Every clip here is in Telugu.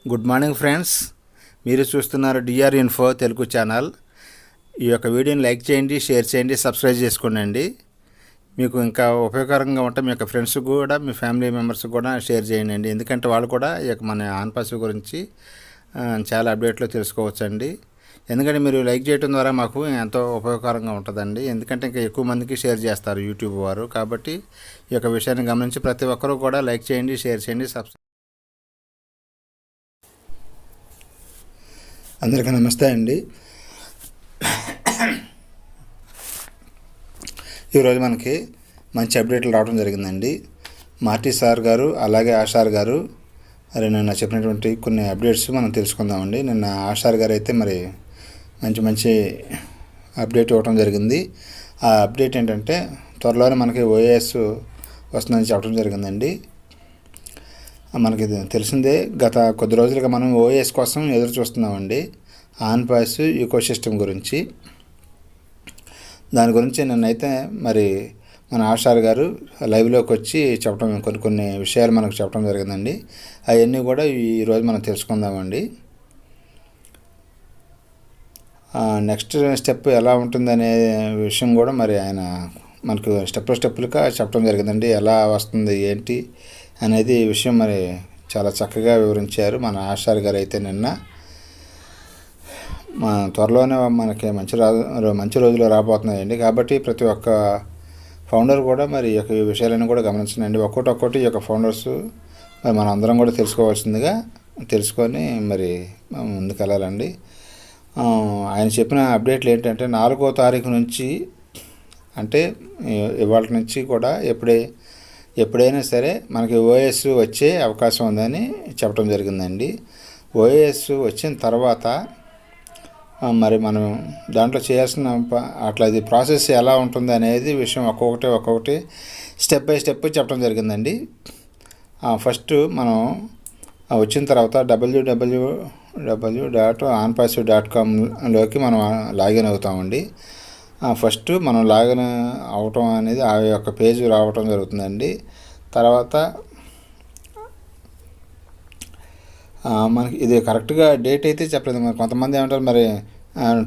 గుడ్ మార్నింగ్ ఫ్రెండ్స్, మీరు చూస్తున్నారు డిఆర్ ఇన్ఫో తెలుగు ఛానల్. ఈ యొక్క వీడియోని లైక్ చేయండి, షేర్ చేయండి, సబ్స్క్రైబ్ చేసుకోండి. మీకు ఇంకా ఉపయోగకరంగా ఉంటే మీ యొక్క ఫ్రెండ్స్ కూడా, మీ ఫ్యామిలీ మెంబర్స్ కూడా షేర్ చేయండి. ఎందుకంటే వాళ్ళు కూడా ఈ యొక్క మన ఆన్పాస్ గురించి చాలా అప్డేట్లు తెలుసుకోవచ్చండి. ఎందుకంటే మీరు లైక్ చేయడం ద్వారా మాకు ఎంతో ఉపయోగకరంగా ఉంటుందండి. ఎందుకంటే ఇంకా ఎక్కువ మందికి షేర్ చేస్తారు యూట్యూబ్ వారు. కాబట్టి ఈ యొక్క విషయాన్ని గమనించి ప్రతి ఒక్కరూ కూడా లైక్ చేయండి, షేర్ చేయండి, అందరికీ నమస్తే అండి. ఈరోజు మనకి మంచి అప్డేట్లు రావడం జరిగిందండి. మార్టీ సార్ గారు అలాగే ఆషార్ గారు మరి నిన్న చెప్పినటువంటి కొన్ని అప్డేట్స్ మనం తెలుసుకుందామండి. నిన్న ఆషార్ గారు అయితే మరి మంచి అప్డేట్ ఇవ్వడం జరిగింది. ఆ అప్డేట్ ఏంటంటే త్వరలోనే మనకి ఓఎస్ వస్తుందని చెప్పడం జరిగిందండి. మనకి తెలిసిందే, గత కొద్ది రోజులుగా మనం ఓఎస్ కోసం ఎదురు చూస్తున్నామండి. ఆన్పాస్ ఈకోసిస్టమ్ గురించి, దాని గురించి నిన్నైతే మరి మన ఆషార్ గారు లైవ్లోకి వచ్చి చెప్పడం, కొన్ని విషయాలు మనకు చెప్పడం జరిగిందండి. అవన్నీ కూడా ఈరోజు మనం తెలుసుకుందామండి. నెక్స్ట్ స్టెప్ ఎలా ఉంటుందనే విషయం కూడా మరి ఆయన మనకు స్టెప్పులుగా చెప్పడం జరిగిందండి. ఎలా వస్తుంది ఏంటి అనేది విషయం మరి చాలా చక్కగా వివరించారు మన ఆషార్ గారు అయితే నిన్న. త్వరలోనే మనకి మంచి రోజులు రాబోతున్నాయండి. కాబట్టి ప్రతి ఒక్క ఫౌండర్ కూడా మరి ఈ యొక్క విషయాలను కూడా గమనించండి. ఒక్కొక్కటి ఈ యొక్క ఫౌండర్స్ మరి మనం అందరం కూడా తెలుసుకోవాల్సిందిగా తెలుసుకొని మరి ముందుకు వెళ్ళాలండి. ఆయన చెప్పిన అప్డేట్లు ఏంటంటే 4వ తారీఖు నుంచి, అంటే ఇవాళ నుంచి కూడా ఎప్పుడైనా సరే మనకి ఓఎస్ వచ్చే అవకాశం ఉందని చెప్పడం జరిగిందండి. ఓఎస్ వచ్చిన తర్వాత మరి మనం దాంట్లో చేయాల్సిన అట్లా అది ప్రాసెస్ ఎలా ఉంటుంది అనేది విషయం ఒక్కొక్కటి స్టెప్ బై స్టెప్ చెప్పడం జరిగిందండి. ఫస్ట్ మనం వచ్చిన తర్వాత www.onpassive.com మనం లాగిన్ అవుతామండి. ఫస్ట్ మనం లాగిన్ అవటం అనేది ఆ యొక్క పేజ్ రావటం జరుగుతుందండి. తర్వాత మనకి ఇది కరెక్ట్గా డేట్ అయితే చెప్పలేదు. మరి కొంతమంది ఏమంటారు, మరి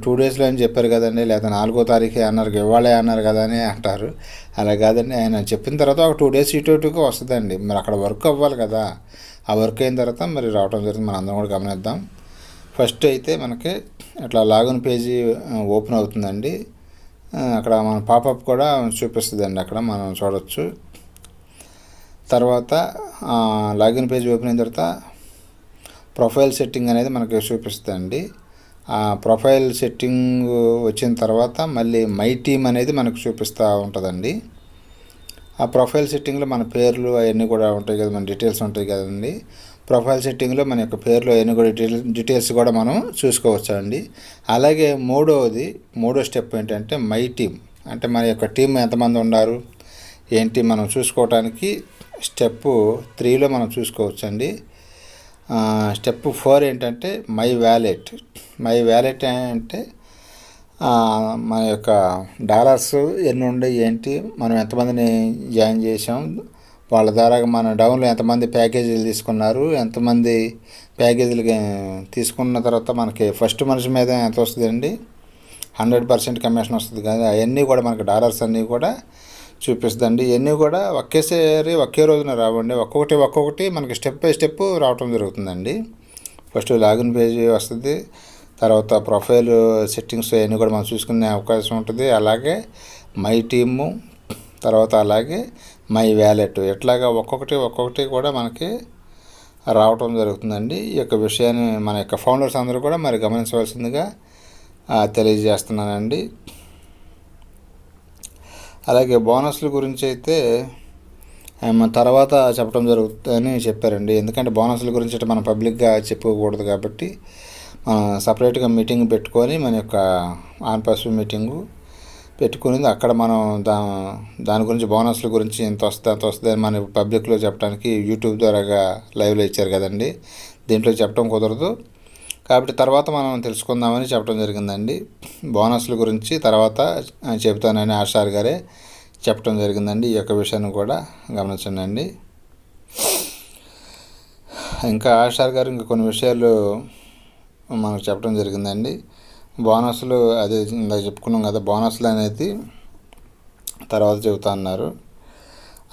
2 డేస్లో అని చెప్పారు కదండి, లేదా 4వ తారీఖే అన్నారు, ఇవాళే అన్నారు కదా అని అంటారు. అలా కాదండి, ఆయన చెప్పిన తర్వాత ఒక 2 డేస్ ఇటుగా వస్తుందండి. మరి అక్కడ వర్క్ అవ్వాలి కదా, ఆ వర్క్ అయిన తర్వాత మరి రావడం జరుగుతుంది. మనం అందరం కూడా గమనిద్దాం. ఫస్ట్ అయితే మనకి అట్లా లాగిన్ పేజీ ఓపెన్ అవుతుందండి. అక్కడ మన పాపప్ కూడా చూపిస్తుందండి, అక్కడ మనం చూడవచ్చు. తర్వాత లాగిన్ పేజ్ ఓపెన్ అయిన తర్వాత ప్రొఫైల్ సెట్టింగ్ అనేది మనకి చూపిస్తుందండి. ఆ ప్రొఫైల్ సెట్టింగ్ వచ్చిన తర్వాత మళ్ళీ మై టీమ్ అనేది మనకు చూపిస్తూ ఉంటుందండి. ఆ ప్రొఫైల్ సెట్టింగ్లో మన పేర్లు అవన్నీ కూడా ఉంటాయి కదా, మన డీటెయిల్స్ ఉంటాయి కదండి. ప్రొఫైల్ సెట్టింగ్లో మన యొక్క పేర్లు అవన్నీ కూడా డీటెయిల్స్ కూడా మనం చూసుకోవచ్చు అండి. అలాగే మూడో స్టెప్ ఏంటంటే మై టీమ్, అంటే మన యొక్క టీం ఎంతమంది ఉన్నారు ఏంటి మనం చూసుకోవటానికి స్టెప్ 3లో మనం చూసుకోవచ్చు అండి. స్టెప్ 4 ఏంటంటే మై వ్యాలెట్ అంటే మన యొక్క డాలర్స్ ఎన్ని ఉన్నాయి ఏంటి, మనం ఎంతమందిని జాయిన్ చేసాం, వాళ్ళ ద్వారా మన డౌన్లో ఎంతమంది ప్యాకేజీలు తీసుకున్నారు, ఎంతమంది ప్యాకేజీలు తీసుకున్న తర్వాత మనకి ఫస్ట్ మనిషి మీద ఎంత వస్తుందండి, 100% కమిషన్ వస్తుంది కదా. అవన్నీ కూడా మనకి డాలర్స్ అన్నీ కూడా చూపిస్తుందండి. ఇవన్నీ కూడా ఒకే రోజున రావండి, ఒక్కొక్కటి మనకి స్టెప్ బై స్టెప్ రావటం జరుగుతుందండి. ఫస్ట్ లాగిన్ పేజీ వస్తుంది, తర్వాత ప్రొఫైల్ సెట్టింగ్స్ అవన్నీ కూడా మనం చూసుకునే అవకాశం ఉంటుంది. అలాగే మై టీము, తర్వాత అలాగే మై వ్యాలెట్, ఎట్లాగా ఒక్కొక్కటి కూడా మనకి రావటం జరుగుతుందండి. ఈ యొక్క విషయాన్ని మన యొక్క ఫౌండర్స్ అందరూ కూడా మరి గమనించవలసిందిగా తెలియజేస్తున్నానండి. అలాగే బోనస్ల గురించి అయితే తర్వాత చెప్పడం జరుగుతుందని చెప్పారండి. ఎందుకంటే బోనస్ల గురించి మనం పబ్లిక్గా చెప్పుకోకూడదు కాబట్టి మనం సపరేట్గా మీటింగ్ పెట్టుకొని, మన యొక్క ఆన్పాస్ మీటింగు పెట్టుకుని అక్కడ మనం దాని గురించి బోనస్ల గురించి ఎంత వస్తుంది అని మన పబ్లిక్లో చెప్పడానికి యూట్యూబ్ ద్వారాగా లైవ్లో ఇచ్చారు కదండి. దీంట్లో చెప్పడం కుదరదు కాబట్టి తర్వాత మనం తెలుసుకుందామని చెప్పడం జరిగిందండి. బోనస్ల గురించి తర్వాత చెబుతానని ఆషార్ గారే చెప్పడం జరిగిందండి. ఈ యొక్క విషయాన్ని కూడా గమనించండి. ఇంకా ఆషార్ గారు ఇంకా కొన్ని విషయాలు మనకు చెప్పడం జరిగిందండి. బోనస్లు అదే ఇందాక చెప్పుకున్నాం కదా, బోనస్లు అనేది తర్వాత చెబుతా అన్నారు.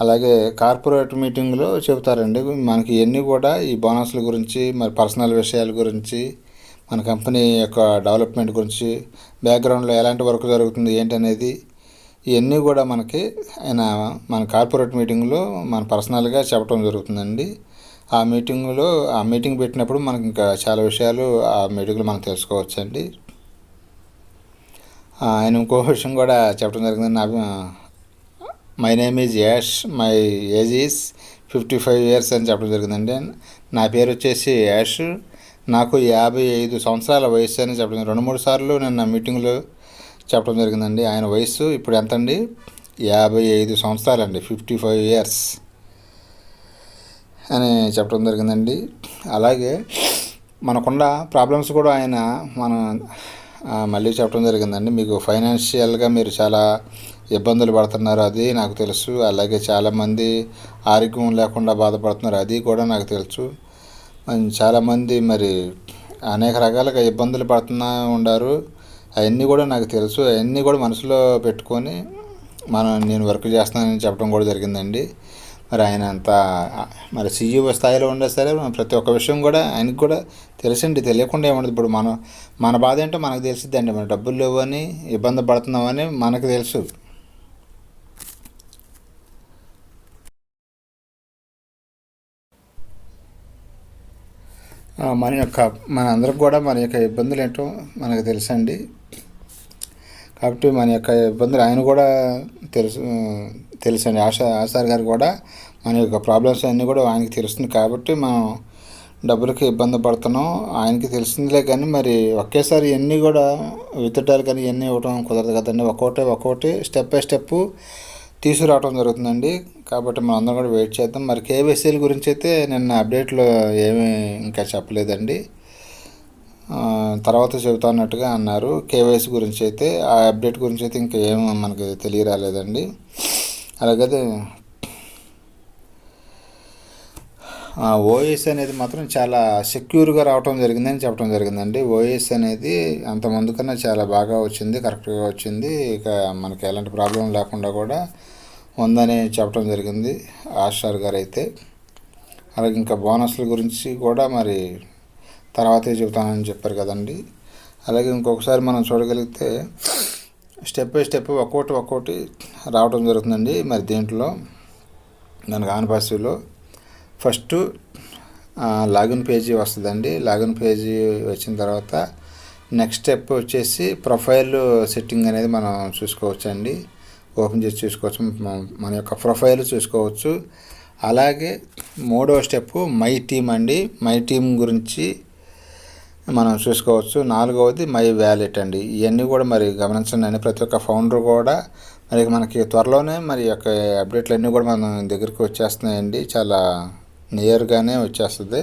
అలాగే కార్పొరేట్ మీటింగ్లో చెబుతారండి మనకి ఇవన్నీ కూడా, ఈ బోనస్ల గురించి, మరి పర్సనల్ విషయాల గురించి, మన కంపెనీ యొక్క డెవలప్మెంట్ గురించి, బ్యాక్గ్రౌండ్లో ఎలాంటి వర్క్ జరుగుతుంది ఏంటనేది, ఇవన్నీ కూడా మనకి ఆయన మన కార్పొరేట్ మీటింగ్లో మన పర్సనల్గా చెప్పడం జరుగుతుందండి. ఆ మీటింగ్ పెట్టినప్పుడు మనకి ఇంకా చాలా విషయాలు ఆ మీటింగ్లో మనం తెలుసుకోవచ్చండి. ఆయన ఇంకో విషయం కూడా చెప్పడం జరిగింది. My name is Yash, my age is 55 years అని చెప్పడం జరిగిందండి. నా పేరు వచ్చేసి యాష్, నాకు 55 సంవత్సరాల వయసు అని చెప్పడం 2-3 సార్లు నిన్న మీటింగ్లో చెప్పడం జరిగిందండి. ఆయన వయసు ఇప్పుడు ఎంత అండి? 55 సంవత్సరాలండి, 55 years అని చెప్పడం జరిగిందండి. అలాగే మనకున్న ప్రాబ్లమ్స్ కూడా ఆయన మళ్ళీ చెప్పడం జరిగిందండి. మీకు ఫైనాన్షియల్గా మీరు చాలా ఇబ్బందులు పడుతున్నారు, అది నాకు తెలుసు. అలాగే చాలామంది ఆరోగ్యం లేకుండా బాధపడుతున్నారు, అది కూడా నాకు తెలుసు. చాలామంది మరి అనేక రకాలుగా ఇబ్బందులు పడుతున్నా ఉండారు, అవన్నీ కూడా నాకు తెలుసు. అవన్నీ కూడా మనసులో పెట్టుకొని నేను వర్క్ చేస్తున్నానని చెప్పడం కూడా జరిగిందండి. మరి ఆయన అంతా మరి CEO స్థాయిలో ఉండే సరే ప్రతి ఒక్క విషయం కూడా ఆయనకు కూడా తెలుసండి, తెలియకుండా ఏముండదు. ఇప్పుడు మన బాధ ఏంటో మనకు తెలిసిద్దండి. మన డబ్బులు లేవని ఇబ్బంది పడుతున్నామని మనకు తెలుసు. మన అందరికి కూడా మన యొక్క ఇబ్బందులు ఏంటో మనకు తెలుసండి. కాబట్టి మన యొక్క ఇబ్బందులు ఆయన కూడా తెలుసండి. ఆషార్ గారు కూడా మన యొక్క ప్రాబ్లమ్స్ అన్నీ కూడా ఆయనకి తెలుస్తుంది. కాబట్టి మనం డబ్బులకి ఇబ్బంది పడుతున్నాం, ఆయనకి తెలిసిందిలే. కానీ మరి ఒకేసారి ఇవన్నీ కూడా విత్డ్రాలు కానీ ఇవన్నీ ఇవ్వడం కుదరదు కదండి. ఒక్కొక్కటి స్టెప్ బై స్టెప్ తీసుకురావడం జరుగుతుందండి. కాబట్టి మనం అందరం కూడా వెయిట్ చేద్దాం. మరి KYCల గురించి అయితే నిన్న అప్డేట్లో ఏమీ ఇంకా చెప్పలేదండి, తర్వాత చెబుతా అన్నట్టుగా అన్నారు. KYC గురించి అయితే, ఆ అప్డేట్ గురించి అయితే ఇంకా ఏమీ మనకి తెలియరాలేదండి. అలాగే OAS అనేది మాత్రం చాలా సెక్యూర్గా రావడం జరిగిందని చెప్పడం జరిగిందండి. OAS అనేది అంత ముందు కన్నా చాలా బాగా వచ్చింది, కరెక్ట్గా వచ్చింది. ఇక మనకి ఎలాంటి ప్రాబ్లం లేకుండా కూడా ఉందని చెప్పడం జరిగింది ఆషార్ గారు అయితే. అలాగే ఇంకా బోనస్ల గురించి కూడా మరి తర్వాతే చెబుతానని చెప్పారు కదండి. అలాగే ఇంకొకసారి మనం చూడగలిగితే స్టెప్ బై స్టెప్ ఒక్కొక్కటి రావడం జరుగుతుందండి. మరి దీంట్లో మనకు ఆన్పాసివ్లో ఫస్ట్ లాగిన్ పేజీ వస్తుందండి. లాగిన్ పేజీ వచ్చిన తర్వాత నెక్స్ట్ స్టెప్ వచ్చేసి ప్రొఫైల్ సెట్టింగ్ అనేది మనం చూసుకోవచ్చండి. ఓపెన్ చేసి చూసుకోవచ్చు, మన యొక్క ప్రొఫైల్ చూసుకోవచ్చు. అలాగే మూడవ స్టెప్ మై టీమ్ అండి. మై టీమ్ గురించి మనం చూసుకోవచ్చు. నాలుగవది మై వ్యాలెట్ అండి. ఇవన్నీ కూడా మరి గమనించండి అండి. ప్రతి ఒక్క ఫౌండర్ కూడా మరి మనకి త్వరలోనే మరి యొక్క అప్డేట్లు అన్నీ కూడా మన దగ్గరికి వచ్చేస్తున్నాయండి. చాలా నియర్గానే వచ్చేస్తుంది.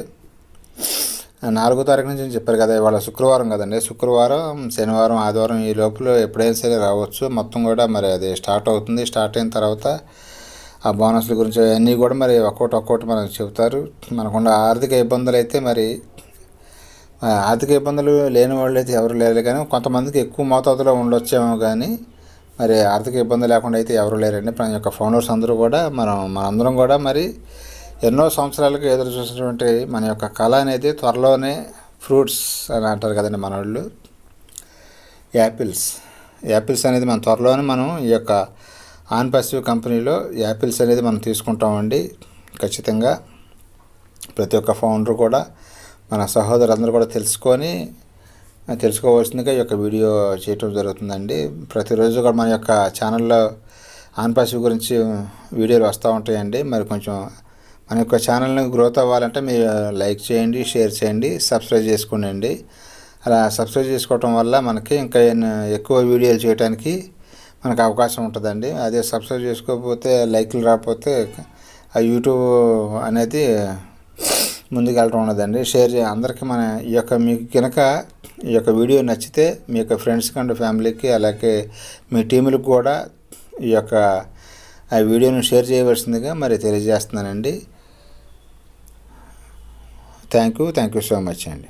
4వ తారీఖు నుంచి చెప్పారు కదా, ఇవాళ శుక్రవారం కదండి. శుక్రవారం, శనివారం, ఆదివారం ఈ లోపల ఎప్పుడైనా సరే రావచ్చు. మొత్తం కూడా మరి అది స్టార్ట్ అవుతుంది. స్టార్ట్ అయిన తర్వాత ఆ బోనస్ల గురించి అన్నీ కూడా మరి ఒక్కొక్కటి మనకు చెబుతారు. మనకున్న ఆర్థిక ఇబ్బందులు అయితే మరి ఆర్థిక ఇబ్బందులు లేని వాళ్ళు అయితే ఎవరు లేరు, కానీ కొంతమందికి ఎక్కువ మోతాదులో ఉండొచ్చేమో. కానీ మరి ఆర్థిక ఇబ్బంది లేకుండా అయితే ఎవరు లేరండి. మన యొక్క ఫౌండర్స్ అందరూ కూడా మనందరం కూడా మరి ఎన్నో సంవత్సరాలకు ఎదురు చూసినటువంటి మన యొక్క కళ అనేది త్వరలోనే ఫ్రూట్స్ అని అంటారు కదండి మన వాళ్ళు, యాపిల్స్ అనేది మన త్వరలోనే మనం ఈ యొక్క ఆన్పాసివ్ కంపెనీలో యాపిల్స్ అనేది మనం తీసుకుంటామండి. ఖచ్చితంగా ప్రతి ఒక్క ఫౌండర్ కూడా, మన సహోదరులందరూ కూడా తెలుసుకోవాల్సిందిగా ఈ యొక్క వీడియో చేయటం జరుగుతుందండి. ప్రతిరోజు కూడా మన యొక్క ఛానల్లో ఆన్పాసివ్ గురించి వీడియోలు వస్తూ ఉంటాయండి. మరి కొంచెం మన యొక్క ఛానల్ని గ్రోత్ అవ్వాలంటే మీరు లైక్ చేయండి, షేర్ చేయండి, సబ్స్క్రైబ్ చేసుకోండి. అలా సబ్స్క్రైబ్ చేసుకోవటం వల్ల మనకి ఇంకా ఎక్కువ వీడియోలు చేయడానికి మనకు అవకాశం ఉంటుందండి. అదే సబ్స్క్రైబ్ చేసుకోకపోతే, లైక్లు రాకపోతే ఆ యూట్యూబ్ అనేది ముందుకు వెళ్ళటం ఉండదండి. షేర్ అందరికీ మీకు కనుక ఈ యొక్క వీడియో నచ్చితే మీ యొక్క ఫ్రెండ్స్కి అండ్ ఫ్యామిలీకి, అలాగే మీ టీములకు కూడా ఈ యొక్క ఆ వీడియోను షేర్ చేయవలసిందిగా మరి తెలియజేస్తున్నానండి. థ్యాంక్ యూ సో మచ్ అండి.